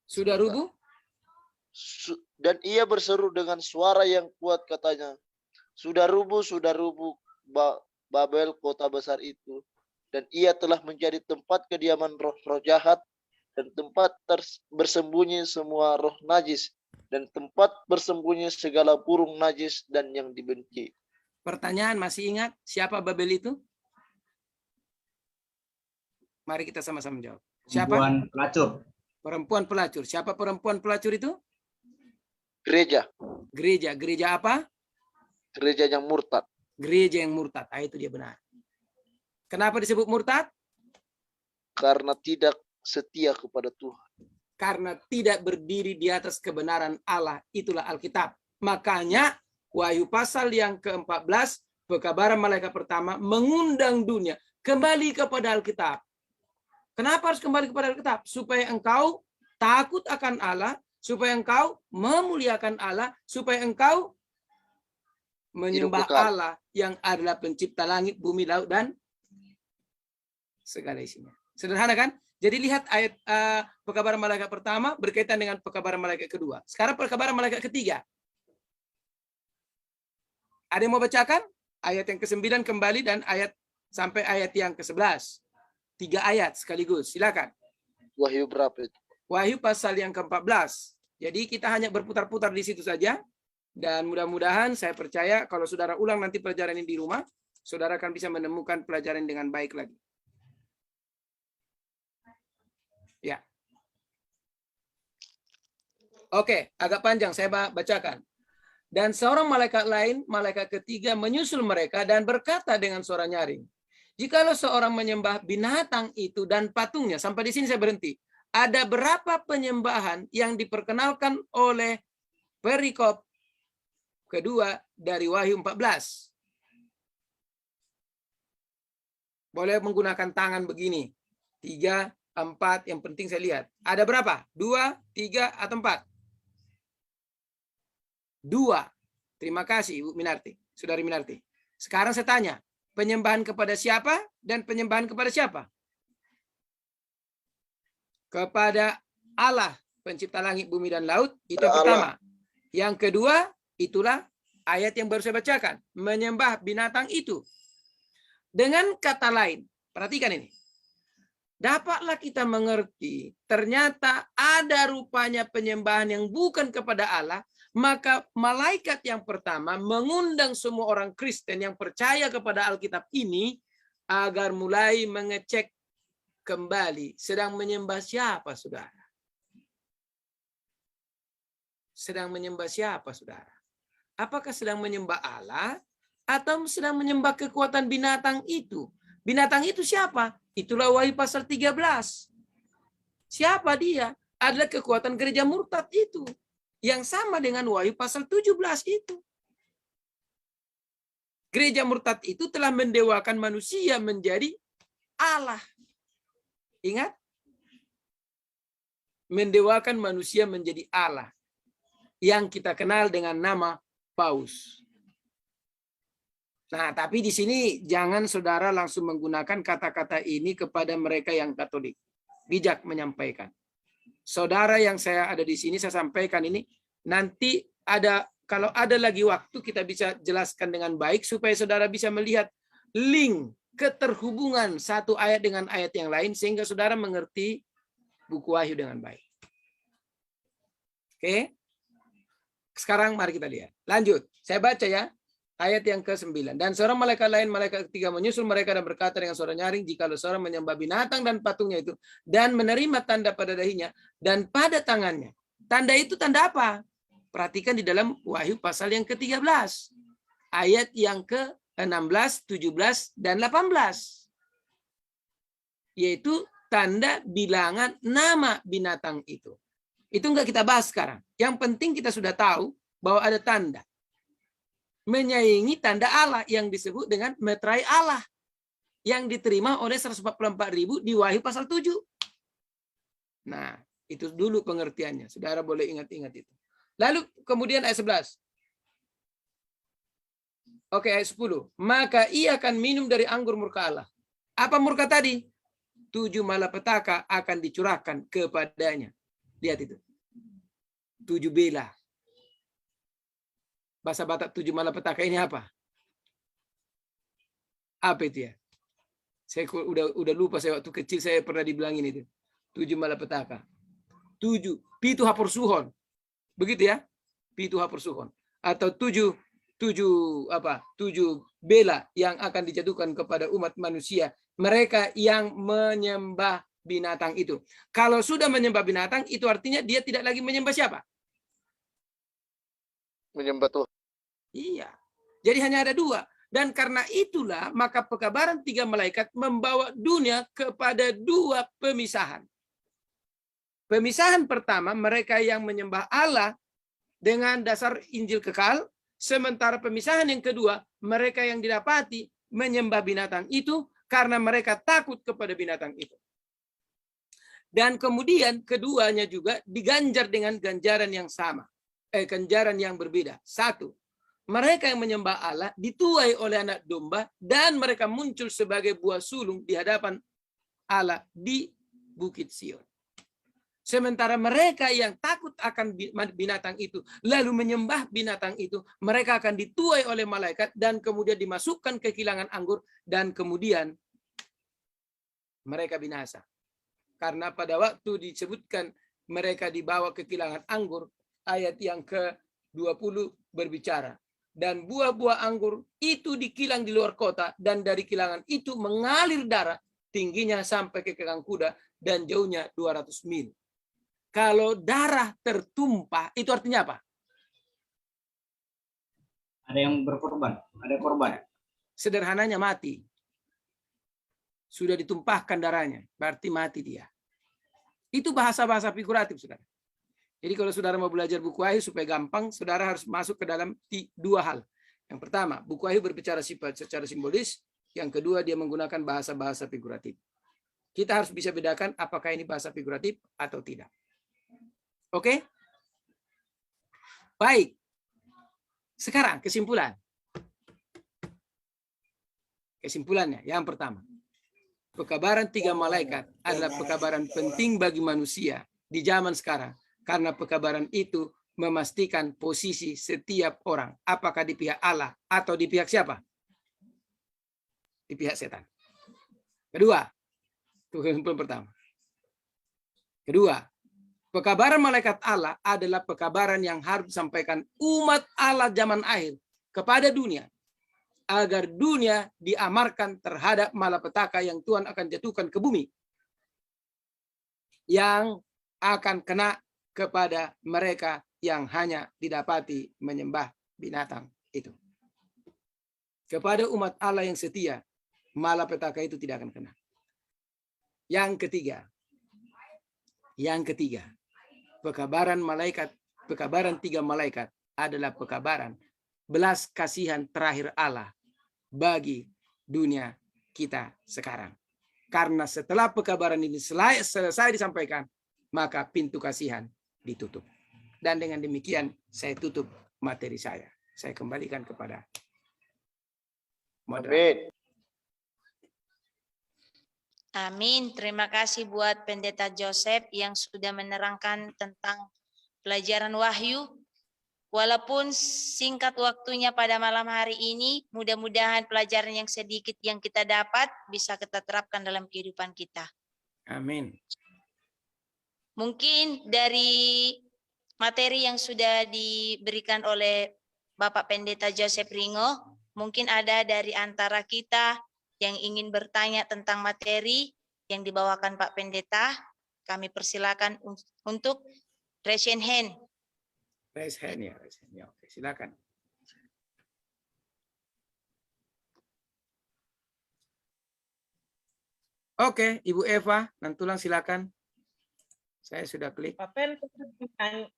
Sudah rubuh?
Dan ia berseru dengan suara yang kuat katanya, sudah rubuh Babel kota besar itu. Dan ia telah menjadi tempat kediaman roh-roh jahat dan tempat bersembunyi semua roh najis dan tempat bersembunyi segala burung najis dan yang dibenci.
Pertanyaan, masih ingat siapa Babel itu? Mari kita sama-sama jawab. Siapa?
Perempuan pelacur.
Perempuan pelacur. Siapa perempuan pelacur itu?
Gereja.
Gereja. Gereja apa?
Gereja yang murtad.
Gereja yang murtad. Ah, itu dia benar. Kenapa disebut murtad?
Karena tidak setia kepada Tuhan.
Karena tidak berdiri di atas kebenaran Allah. Itulah Alkitab. Makanya Wahyu pasal yang ke-14, pekabaran malaikat pertama mengundang dunia kembali kepada Alkitab. Kenapa harus kembali kepada Alkitab? Supaya engkau takut akan Allah, supaya engkau memuliakan Allah, supaya engkau menyembah Allah yang adalah pencipta langit, bumi, laut, dan segala isinya. Sederhana kan? Jadi lihat ayat pekabaran malaikat pertama berkaitan dengan pekabaran malaikat kedua. Sekarang pekabaran malaikat ketiga. Ada yang mau bacakan? Ayat yang ke-9 kembali dan ayat sampai ayat yang ke-11. 3 ayat sekaligus. Silakan.
Wahyu berapa itu?
Wahyu pasal yang ke-14. Jadi kita hanya berputar-putar di situ saja. Dan mudah-mudahan saya percaya kalau saudara ulang nanti pelajaran ini di rumah, saudara akan bisa menemukan pelajaran dengan baik lagi. Ya. Oke, agak panjang saya bacakan. Dan seorang malaikat lain, malaikat ketiga menyusul mereka dan berkata dengan suara nyaring, jikalau seorang menyembah binatang itu dan patungnya, sampai di sini saya berhenti. Ada berapa penyembahan yang diperkenalkan oleh perikop kedua dari Wahyu 14? Boleh menggunakan tangan begini. 3, 4, yang penting saya lihat. Ada berapa? 2, 3, atau 4? 2. Terima kasih Ibu Minarti, Saudari Minarti. Sekarang saya tanya, penyembahan kepada siapa dan penyembahan kepada siapa? Kepada Allah, pencipta langit, bumi, dan laut. Itu yang pertama. Yang kedua, itulah ayat yang baru saya bacakan. Menyembah binatang itu. Dengan kata lain, perhatikan ini. Dapatlah kita mengerti, ternyata ada rupanya penyembahan yang bukan kepada Allah, maka malaikat yang pertama mengundang semua orang Kristen yang percaya kepada Alkitab ini agar mulai mengecek kembali sedang menyembah siapa, saudara? Sedang menyembah siapa, saudara? Apakah sedang menyembah Allah atau sedang menyembah kekuatan binatang itu? Binatang itu siapa? Itulah Wahyu pasal 13. Siapa dia? Adalah kekuatan gereja murtad itu. Yang sama dengan Wahyu pasal 17 itu. Gereja murtad itu telah mendewakan manusia menjadi Allah. Ingat? Mendewakan manusia menjadi Allah. Yang kita kenal dengan nama Paus. Nah, tapi di sini jangan saudara langsung menggunakan kata-kata ini kepada mereka yang Katolik. Bijak menyampaikan. Saudara yang saya ada di sini, saya sampaikan ini, nanti ada, kalau ada lagi waktu kita bisa jelaskan dengan baik supaya saudara bisa melihat link keterhubungan satu ayat dengan ayat yang lain sehingga saudara mengerti buku Wahyu dengan baik. Oke? Sekarang mari kita lihat. Lanjut. Saya baca ya. Ayat yang ke-9. Dan seorang malaikat lain, malaikat ketiga menyusul mereka dan berkata dengan suara nyaring, jikalau seorang menyembah binatang dan patungnya itu, dan menerima tanda pada dahinya, dan pada tangannya. Tanda itu tanda apa? Perhatikan di dalam Wahyu pasal yang ke-13. Ayat yang ke-16, 17, dan 18. Yaitu tanda bilangan nama binatang itu. Itu enggak kita bahas sekarang. Yang penting kita sudah tahu bahwa ada tanda. Menyaingi tanda Allah yang disebut dengan meterai Allah yang diterima oleh 144.000 di Wahyu pasal 7. Nah, itu dulu pengertiannya. Saudara boleh ingat-ingat itu. Lalu kemudian ayat 11. Oke, ayat 10. Maka ia akan minum dari anggur murka Allah. Apa murka tadi? 7 malapetaka akan dicurahkan kepadanya. Lihat itu. 7 bela. Bahasa Batak 7 malapetaka ini apa? Apa itu ya? Saya udah lupa, saya waktu kecil saya pernah dibilangin itu. 7 malapetaka. 7 pitu hapursuhon. Begitu ya? Pitu hapursuhon. Atau 7 bela yang akan dijatuhkan kepada umat manusia. Mereka yang menyembah binatang itu. Kalau sudah menyembah binatang, itu artinya dia tidak lagi menyembah siapa?
Menyembah Tuhan.
Iya. Jadi hanya ada 2. Dan karena itulah maka pekabaran 3 malaikat membawa dunia kepada 2 pemisahan. Pemisahan pertama, mereka yang menyembah Allah dengan dasar Injil kekal. Sementara pemisahan yang kedua, mereka yang didapati menyembah binatang itu karena mereka takut kepada binatang itu. Dan kemudian keduanya juga diganjar dengan ganjaran yang sama. Ganjaran yang berbeda. 1. Mereka yang menyembah Allah dituai oleh anak domba dan mereka muncul sebagai buah sulung di hadapan Allah di Bukit Sion. Sementara mereka yang takut akan binatang itu, lalu menyembah binatang itu, mereka akan dituai oleh malaikat dan kemudian dimasukkan ke kilangan anggur dan kemudian mereka binasa. Karena pada waktu disebutkan mereka dibawa ke kilangan anggur, ayat yang ke-20 berbicara. Dan buah-buah anggur itu dikilang di luar kota dan dari kilangan itu mengalir darah, tingginya sampai ke kekang kuda dan jauhnya 200 mil. Kalau darah tertumpah, itu artinya apa?
Ada yang berkorban, ada korban.
Sederhananya mati. Sudah ditumpahkan darahnya, berarti mati dia. Itu bahasa-bahasa figuratif, saudara. Jadi kalau saudara mau belajar buku Wahyu supaya gampang, saudara harus masuk ke dalam dua hal. Yang pertama, buku Wahyu berbicara secara simbolis. Yang kedua, dia menggunakan bahasa-bahasa figuratif. Kita harus bisa bedakan apakah ini bahasa figuratif atau tidak. Oke? Baik. Sekarang kesimpulan. Kesimpulannya, yang pertama. Pekabaran 3 malaikat adalah pekabaran penting bagi manusia di zaman sekarang. Karena pekabaran itu memastikan posisi setiap orang. Apakah di pihak Allah atau di pihak siapa? Di pihak setan. Kedua. Itu kesimpulan pertama. Kedua. Pekabaran malaikat Allah adalah pekabaran yang harus disampaikan umat Allah zaman akhir kepada dunia. Agar dunia diamarkan terhadap malapetaka yang Tuhan akan jatuhkan ke bumi. Yang akan kena kepada mereka yang hanya didapati menyembah binatang itu. Kepada umat Allah yang setia, malapetaka itu tidak akan kena. Yang ketiga, pekabaran 3 malaikat adalah pekabaran belas kasihan terakhir Allah bagi dunia kita sekarang. Karena setelah pekabaran ini selesai disampaikan, maka pintu kasihan ditutup. Dan dengan demikian saya tutup materi saya. Saya kembalikan kepada moderator.
Amin. Terima kasih buat Pendeta Joseph yang sudah menerangkan tentang pelajaran Wahyu. Walaupun singkat waktunya pada malam hari ini, mudah-mudahan pelajaran yang sedikit yang kita dapat bisa kita terapkan dalam kehidupan kita.
Amin.
Mungkin dari materi yang sudah diberikan oleh Bapak Pendeta Joseph Ringo, mungkin ada dari antara kita yang ingin bertanya tentang materi yang dibawakan Pak Pendeta. Kami persilakan untuk raise hand.
Raise hand ya. Oke, silakan. Oke, Ibu Eva, Nantulang silakan. Saya sudah klik.
Pak Pen,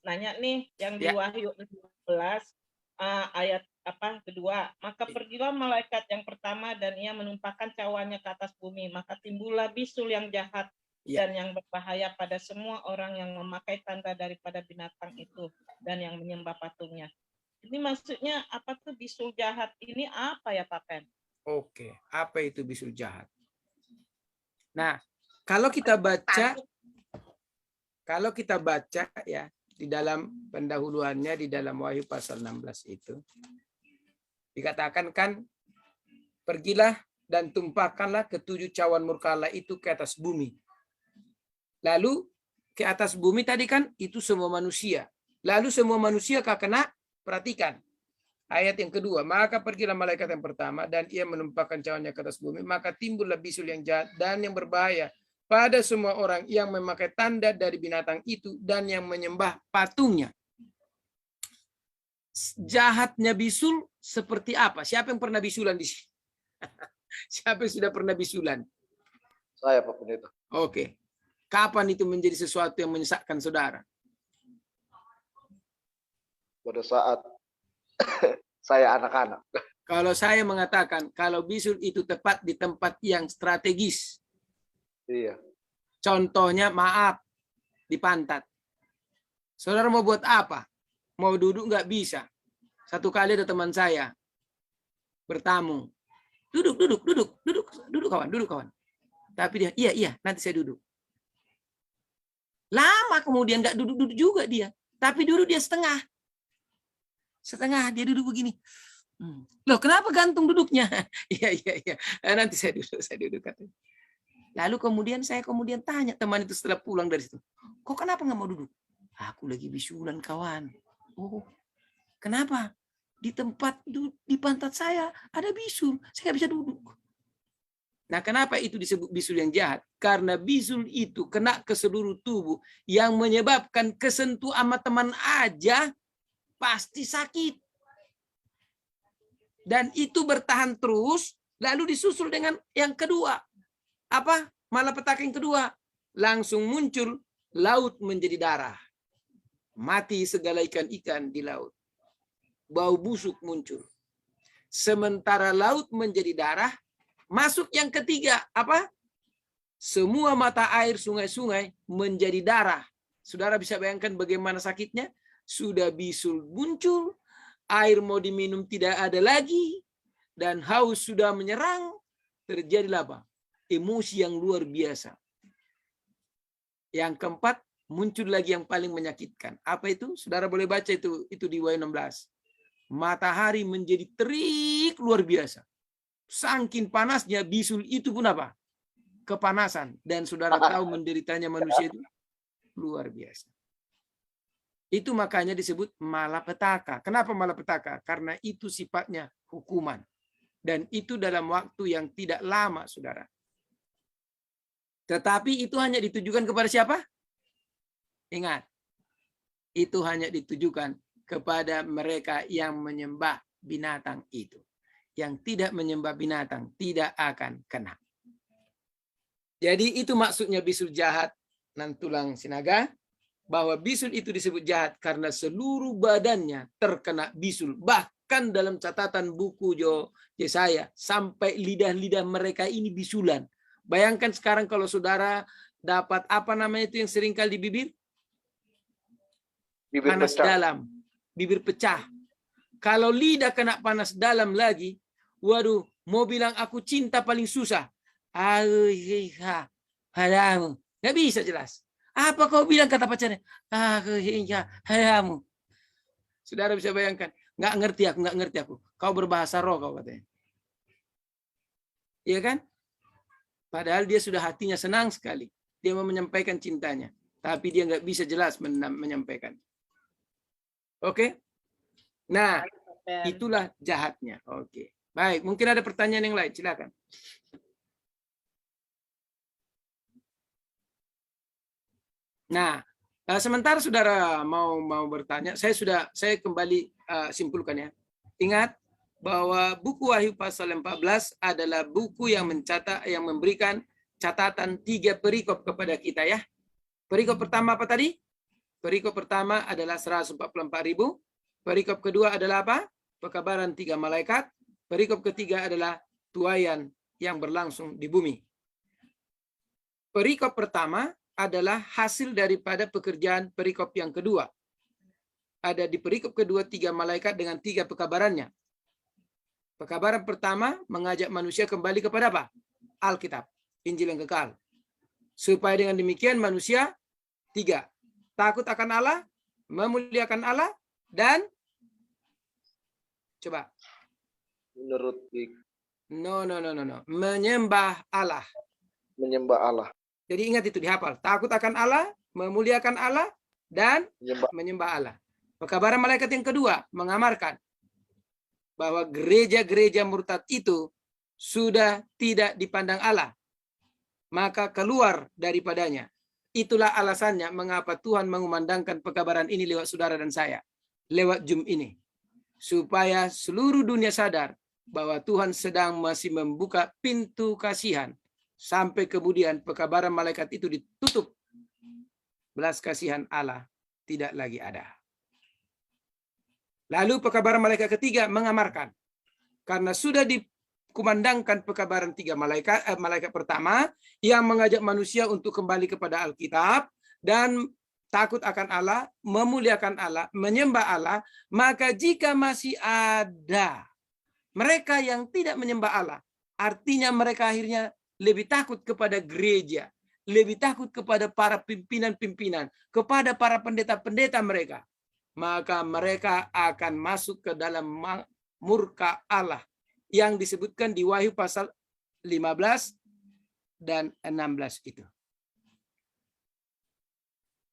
nanya nih yang di
Ya.
Wahyu 16 ayat kedua. Maka pergilah malaikat yang pertama dan ia menumpahkan cawannya ke atas bumi. Maka timbullah bisul yang jahat
Ya.
dan yang berbahaya pada semua orang yang memakai tanda daripada binatang itu dan yang menyembah patungnya. Ini maksudnya apa tuh bisul jahat ini apa ya Pak Pen?
Oke, apa itu bisul jahat? Nah, kalau kita baca ya di dalam pendahuluannya di dalam Wahyu pasal 16 itu dikatakan kan, pergilah dan tumpahkanlah ke-7 cawan murka Allah itu ke atas bumi. Lalu ke atas bumi tadi kan itu semua manusia. Lalu semua manusia kena, perhatikan ayat yang kedua, maka pergilah malaikat yang pertama dan ia menumpahkan cawannya ke atas bumi, maka timbullah bisul yang jahat dan yang berbahaya pada semua orang yang memakai tanda dari binatang itu dan yang menyembah patungnya. Jahatnya bisul seperti apa? Siapa yang pernah bisulan di sini? Siapa yang sudah pernah bisulan?
Saya Pak Pendeta.
Oke. Kapan itu menjadi sesuatu yang menyesakkan saudara?
Pada saat saya anak-anak.
Kalau saya mengatakan kalau bisul itu tepat di tempat yang strategis.
Iya.
Contohnya maaf di pantat. Saudara mau buat apa? Mau duduk nggak bisa. Satu kali ada teman saya bertamu. Duduk kawan. Tapi dia, iya, nanti saya duduk. Lama kemudian nggak duduk-duduk juga dia. Tapi duduk dia setengah. Setengah, dia duduk begini. Loh, kenapa gantung duduknya? Iya. Nanti saya duduk. Katanya. Lalu kemudian saya tanya teman itu setelah pulang dari situ. Kok kenapa nggak mau duduk? Aku lagi bisulan kawan. Oh, kenapa? Di pantat saya ada bisul. Saya nggak bisa duduk. Nah, kenapa itu disebut bisul yang jahat? Karena bisul itu kena ke seluruh tubuh yang menyebabkan kesentuh sama teman aja pasti sakit. Dan itu bertahan terus, lalu disusul dengan yang kedua. Apa? Malapetaka yang kedua. Langsung muncul laut menjadi darah. Mati segala ikan-ikan di laut. Bau busuk muncul. Sementara laut menjadi darah, masuk yang ketiga. Apa? Semua mata air sungai-sungai menjadi darah. Saudara bisa bayangkan bagaimana sakitnya? Sudah bisul muncul, air mau diminum tidak ada lagi, dan haus sudah menyerang, terjadilah apa? Emosi yang luar biasa. Yang keempat, muncul lagi yang paling menyakitkan. Apa itu? Saudara boleh baca itu di Wahyu 16. Matahari menjadi terik luar biasa. Saking panasnya bisul itu pun apa? Kepanasan. Dan saudara tahu menderitanya manusia itu luar biasa. Itu makanya disebut malapetaka. Kenapa malapetaka? Karena itu sifatnya hukuman. Dan itu dalam waktu yang tidak lama, saudara. Tetapi itu hanya ditujukan kepada siapa? Ingat, itu hanya ditujukan kepada mereka yang menyembah binatang itu. Yang tidak menyembah binatang tidak akan kena. Jadi itu maksudnya bisul jahat nan tulang sinaga. Bahwa bisul itu disebut jahat karena seluruh badannya terkena bisul. Bahkan dalam catatan buku Yesaya, sampai lidah-lidah mereka ini bisulan. Bayangkan sekarang kalau saudara dapat apa namanya itu yang seringkali di bibir?
Bibir
Panas
pecah.
dalam. Bibir pecah. Kalau lidah kena panas dalam lagi, waduh, mau bilang aku cinta paling susah. Nggak bisa jelas. Apa kau bilang kata pacarnya? Hayamu. Saudara bisa bayangkan. Nggak ngerti aku. Kau berbahasa roh kau katanya. Iya kan? Padahal dia sudah hatinya senang sekali. Dia mau menyampaikan cintanya. Tapi dia nggak bisa jelas menyampaikan. Oke? Nah, itulah jahatnya. Oke. Baik, mungkin ada pertanyaan yang lain. Silakan. Nah, sementara saudara mau bertanya, saya kembali simpulkan ya. Ingat bahwa buku Wahyu pasal 14 adalah buku yang mencatat, yang memberikan catatan 3 perikop kepada kita ya. Perikop pertama apa tadi? Perikop pertama adalah 144.000. Perikop kedua adalah apa? Pekabaran 3 malaikat. Perikop ketiga adalah tuaian yang berlangsung di bumi. Perikop pertama adalah hasil daripada pekerjaan perikop yang kedua. Ada di perikop kedua 3 malaikat dengan 3 pekabarannya. Pekabaran pertama mengajak manusia kembali kepada apa? Alkitab, Injil yang kekal. Supaya dengan demikian manusia 3. Takut akan Allah, memuliakan Allah, dan coba.
Menurut
No. Menyembah Allah.
menyembah Allah.
Jadi ingat itu, dihafal. Takut akan Allah, memuliakan Allah, dan menyembah Allah. Pekabaran malaikat yang kedua mengamarkan bahwa gereja-gereja murtad itu sudah tidak dipandang Allah. Maka keluar daripadanya. Itulah alasannya mengapa Tuhan mengumandangkan pekabaran ini lewat saudara dan saya. Lewat Zoom ini. Supaya seluruh dunia sadar bahwa Tuhan sedang masih membuka pintu kasihan. Sampai kemudian pekabaran malaikat itu ditutup. Belas kasihan Allah tidak lagi ada. Lalu pekabaran malaikat ketiga mengamarkan. Karena sudah dikumandangkan pekabaran 3 malaikat, malaikat pertama yang mengajak manusia untuk kembali kepada Alkitab dan takut akan Allah, memuliakan Allah, menyembah Allah, maka jika masih ada mereka yang tidak menyembah Allah, artinya mereka akhirnya lebih takut kepada gereja, lebih takut kepada para pimpinan-pimpinan, kepada para pendeta-pendeta mereka, maka mereka akan masuk ke dalam murka Allah yang disebutkan di Wahyu pasal 15 dan 16 itu.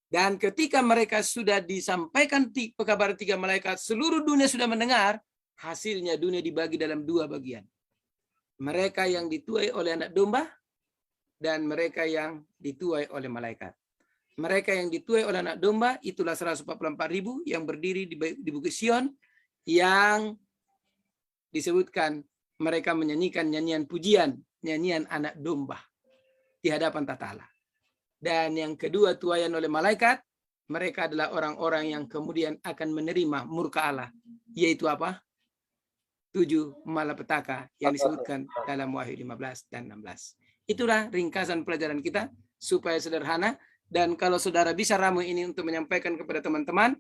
Dan ketika mereka sudah disampaikan kabar 3 malaikat, seluruh dunia sudah mendengar, hasilnya dunia dibagi dalam 2 bagian. Mereka yang dituai oleh anak domba dan mereka yang dituai oleh malaikat. Mereka yang dituai oleh anak domba itulah 144.000 yang berdiri di Bukit Sion, yang disebutkan mereka menyanyikan nyanyian pujian, nyanyian anak domba di hadapan tata Allah. Dan yang kedua tuaian oleh malaikat, mereka adalah orang-orang yang kemudian akan menerima murka Allah, yaitu apa? 7 malapetaka yang disebutkan dalam Wahyu 15 dan 16. Itulah ringkasan pelajaran kita supaya sederhana, dan kalau saudara bisa ramu ini untuk menyampaikan kepada teman-teman,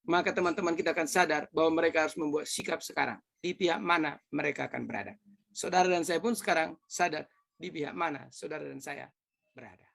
maka teman-teman kita akan sadar bahwa mereka harus membuat sikap sekarang di pihak mana mereka akan berada. Saudara dan saya pun sekarang sadar di pihak mana saudara dan saya berada.